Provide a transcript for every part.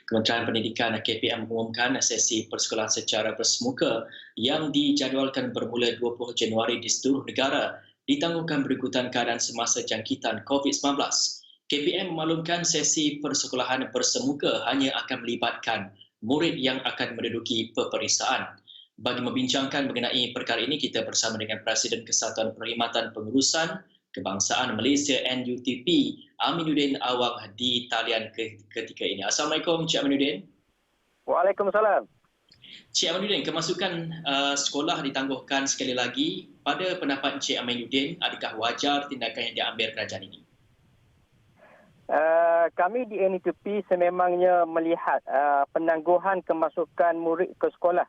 Kementerian Pendidikan KPM mengumumkan sesi persekolahan secara bersemuka yang dijadualkan bermula 20 Januari di seluruh negara ditangguhkan berikutan keadaan semasa jangkitan COVID-19. KPM memaklumkan sesi persekolahan bersemuka hanya akan melibatkan murid yang akan menduduki peperiksaan. Bagi membincangkan mengenai perkara ini, kita bersama dengan Presiden Kesatuan Perkhidmatan Pengurusan Kebangsaan Malaysia NUTP, Aminuddin Awang di talian ketika ini. Assalamualaikum Cik Aminuddin. Waalaikumsalam. Cik Aminuddin, kemasukan sekolah ditangguhkan sekali lagi. Pada pendapat Cik Aminuddin, adakah wajar tindakan yang diambil kerajaan ini? Kami di NUTP sememangnya melihat penangguhan kemasukan murid ke sekolah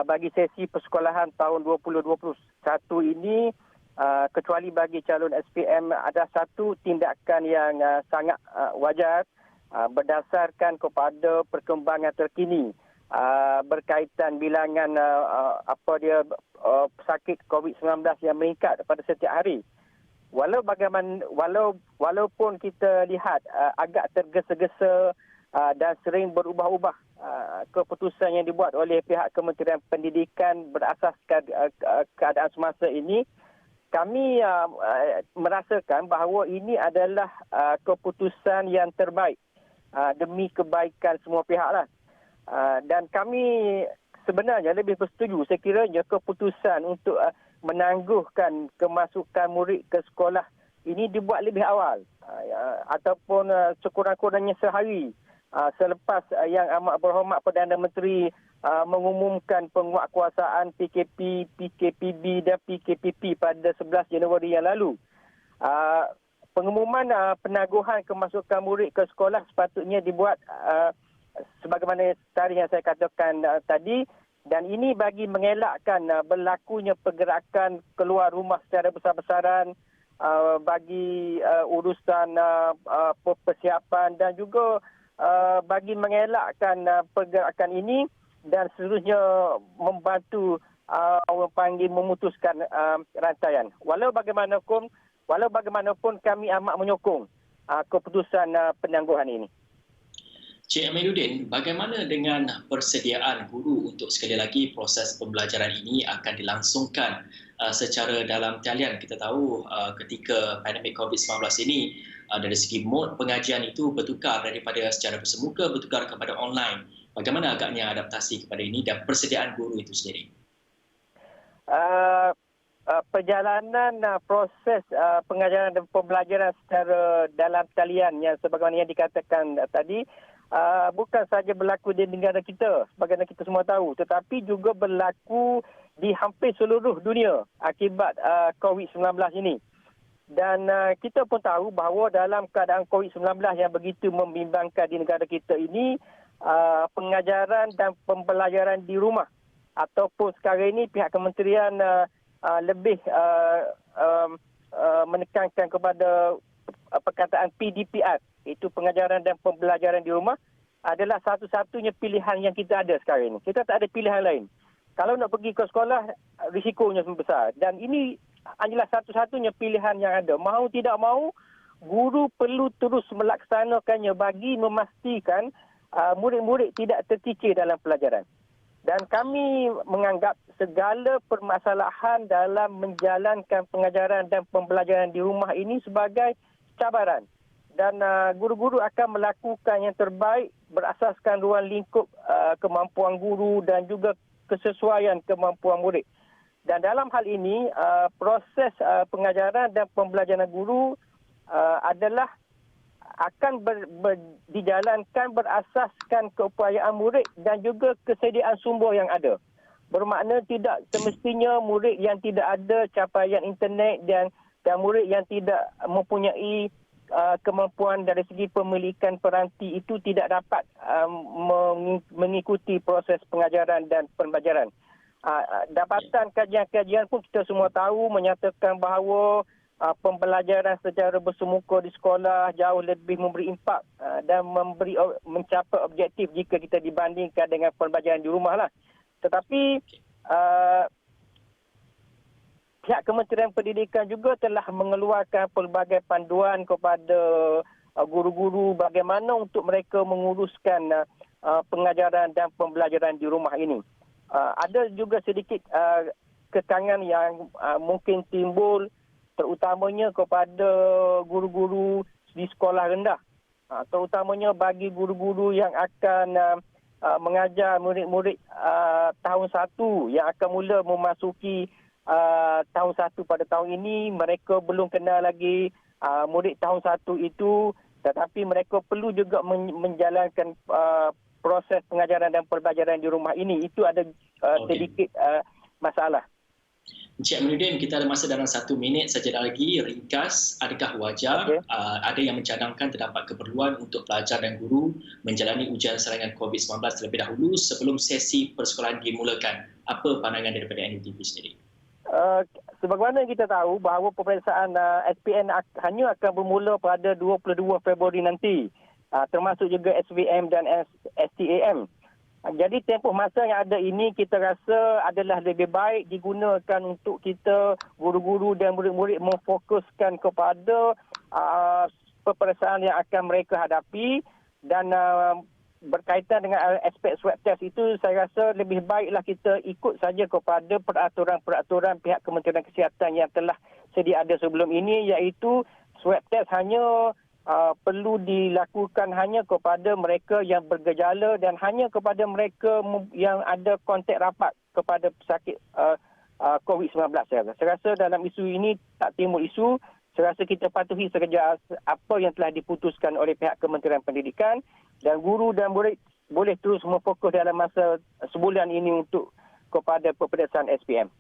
bagi sesi persekolahan tahun 2021 ini, kecuali bagi calon SPM, ada satu tindakan yang sangat wajar berdasarkan kepada perkembangan terkini berkaitan bilangan pesakit COVID-19 yang meningkat pada setiap hari. Walaupun kita lihat agak tergesa-gesa dan sering berubah-ubah keputusan yang dibuat oleh pihak Kementerian Pendidikan berasaskan keadaan semasa ini, kami merasakan bahawa ini adalah keputusan yang terbaik demi kebaikan semua pihak lah. Dan kami sebenarnya lebih bersetuju sekiranya keputusan untuk menangguhkan kemasukan murid ke sekolah ini dibuat lebih awal ataupun sekurang-kurangnya sehari selepas yang amat berhormat Perdana Menteri mengumumkan penguatkuasaan PKP, PKPB dan PKPP pada 11 Januari yang lalu. Pengumuman penangguhan kemasukan murid ke sekolah sepatutnya dibuat sebagaimana tarikh yang saya katakan tadi, dan ini bagi mengelakkan berlakunya pergerakan keluar rumah secara besar-besaran bagi urusan persiapan dan juga bagi mengelakkan pergerakan ini dan seterusnya membantu memutuskan rantaian. Walau bagaimanapun kami amat menyokong keputusan penangguhan ini. Cik Aminuddin, bagaimana dengan persediaan guru untuk sekali lagi proses pembelajaran ini akan dilangsungkan secara dalam talian? Kita tahu ketika pandemik COVID-19 ini, dari segi mod pengajian itu bertukar daripada secara bersemuka bertukar kepada online. Bagaimana agaknya adaptasi kepada ini dan persediaan guru itu sendiri? Perjalanan proses pengajaran dan pembelajaran secara dalam talian yang sebagaimana yang dikatakan tadi, bukan sahaja berlaku di negara kita sebagaimana kita semua tahu, tetapi juga berlaku di hampir seluruh dunia akibat COVID-19 ini. Dan kita pun tahu bahawa dalam keadaan COVID-19 yang begitu membimbangkan di negara kita ini, pengajaran dan pembelajaran di rumah ataupun sekarang ini pihak kementerian lebih menekankan kepada perkataan PDPR, itu pengajaran dan pembelajaran di rumah, adalah satu-satunya pilihan yang kita ada sekarang ini. Kita tak ada pilihan lain. Kalau nak pergi ke sekolah, risikonya besar. Dan ini hanyalah satu-satunya pilihan yang ada. Mahu tidak mahu, guru perlu terus melaksanakannya bagi memastikan murid-murid tidak terkikir dalam pelajaran. Dan kami menganggap segala permasalahan dalam menjalankan pengajaran dan pembelajaran di rumah ini sebagai cabaran. Dan guru-guru akan melakukan yang terbaik berasaskan ruang lingkup kemampuan guru dan juga kesesuaian kemampuan murid. Dan dalam hal ini, proses pengajaran dan pembelajaran guru adalah akan dijalankan berasaskan keupayaan murid dan juga kesediaan sumber yang ada. Bermakna tidak semestinya murid yang tidak ada capaian internet dan murid yang tidak mempunyai kemampuan dari segi pemilikan peranti itu tidak dapat mengikuti proses pengajaran dan pembelajaran. Dapatan kajian-kajian pun kita semua tahu menyatakan bahawa pembelajaran secara bersemuka di sekolah jauh lebih memberi impak dan mencapai objektif jika kita dibandingkan dengan pembelajaran di rumah lah. Tetapi pihak Kementerian Pendidikan juga telah mengeluarkan pelbagai panduan kepada guru-guru bagaimana untuk mereka menguruskan pengajaran dan pembelajaran di rumah ini. Ada juga sedikit kekangan yang mungkin timbul terutamanya kepada guru-guru di sekolah rendah. Terutamanya bagi guru-guru yang akan mengajar murid-murid tahun 1 yang akan mula memasuki tahun 1 pada tahun ini. Mereka belum kenal lagi murid tahun 1 itu, tetapi mereka perlu juga menjalankan proses pengajaran dan pembelajaran di rumah ini. Itu ada sedikit masalah. Encik Aminuddin, kita ada masa dalam 1 minit saja lagi. Ringkas, adakah wajar ada yang mencadangkan terdapat keperluan untuk pelajar dan guru menjalani ujian saringan COVID-19 terlebih dahulu sebelum sesi persekolahan dimulakan? Apa pandangan daripada NUTP sendiri? Sebagaimana kita tahu bahawa peperiksaan SPM hanya akan bermula pada 22 Februari nanti, termasuk juga SVM dan STAM. Jadi tempoh masa yang ada ini kita rasa adalah lebih baik digunakan untuk kita guru-guru dan murid-murid memfokuskan kepada peperiksaan yang akan mereka hadapi, dan berkaitan dengan aspek swab test itu saya rasa lebih baiklah kita ikut saja kepada peraturan-peraturan pihak Kementerian Kesihatan yang telah sedia ada sebelum ini, iaitu swab test hanya perlu dilakukan hanya kepada mereka yang bergejala dan hanya kepada mereka yang ada kontak rapat kepada pesakit COVID-19. Saya rasa dalam isu ini tak timbul isu. Saya rasa kita patuhi sahaja apa yang telah diputuskan oleh pihak Kementerian Pendidikan, dan guru dan murid boleh terus memfokus dalam masa sebulan ini untuk kepada peperiksaan SPM.